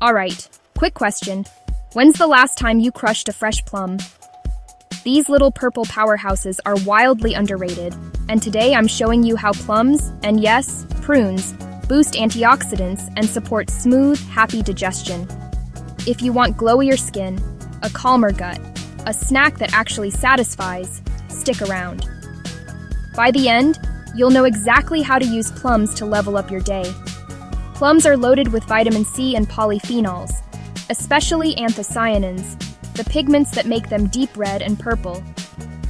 Alright, quick question. When's the last time you crushed a fresh plum? These little purple powerhouses are wildly underrated, and today I'm showing you how plums, and yes, prunes, boost antioxidants and support smooth, happy digestion. If you want glowier skin, a calmer gut, a snack that actually satisfies, stick around. By the end, you'll know exactly how to use plums to level up your day. Plums are loaded with vitamin C and polyphenols, especially anthocyanins, the pigments that make them deep red and purple.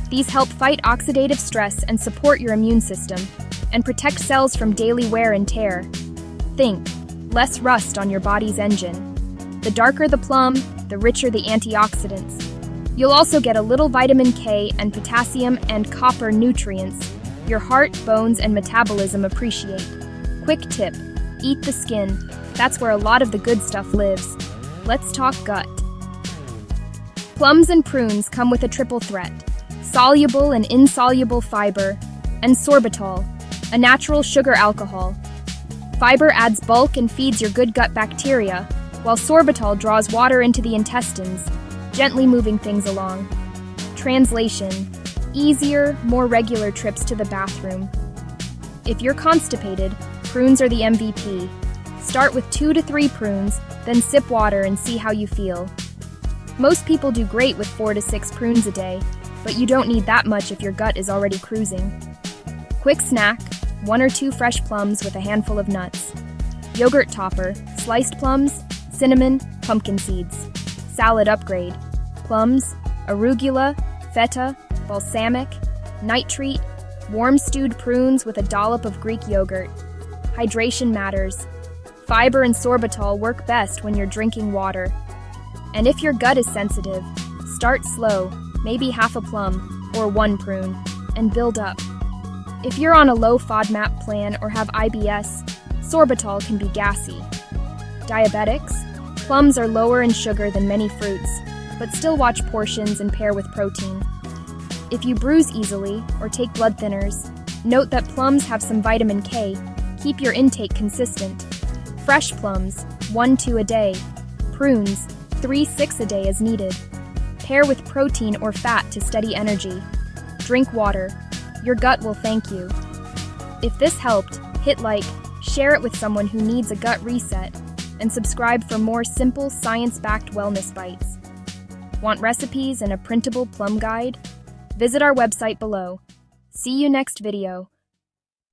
These help fight oxidative stress and support your immune system, and protect cells from daily wear and tear. Think, less rust on your body's engine. The darker the plum, the richer the antioxidants. You'll also get a little vitamin K and potassium and copper nutrients your heart, bones, and metabolism appreciate. Quick tip, eat the skin. That's where a lot of the good stuff lives. Let's talk gut. Plums and prunes come with a triple threat: soluble and insoluble fiber, and sorbitol, a natural sugar alcohol. Fiber adds bulk and feeds your good gut bacteria, while sorbitol draws water into the intestines, gently moving things along. Translation: easier, more regular trips to the bathroom. If you're constipated, prunes are the MVP. Start with 2 to 3 prunes, then sip water and see how you feel. Most people do great with 4 to 6 prunes a day, but you don't need that much if your gut is already cruising. Quick snack, 1 or 2 fresh plums with a handful of nuts. Yogurt topper, sliced plums, cinnamon, pumpkin seeds. Salad upgrade, plums, arugula, feta, balsamic, night treat, warm stewed prunes with a dollop of Greek yogurt. Hydration matters. Fiber and sorbitol work best when you're drinking water. And if your gut is sensitive, start slow, maybe half a plum or 1 prune, and build up. If you're on a low FODMAP plan or have IBS, sorbitol can be gassy. Diabetics? Plums are lower in sugar than many fruits, but still watch portions and pair with protein. If you bruise easily or take blood thinners, note that plums have some vitamin K. Keep your intake consistent. Fresh plums, 1-2 a day. Prunes, 3-6 a day as needed. Pair with protein or fat to steady energy. Drink water. Your gut will thank you. If this helped, hit like, share it with someone who needs a gut reset, and subscribe for more simple, science-backed wellness bites. Want recipes and a printable plum guide? Visit our website below. See you next video.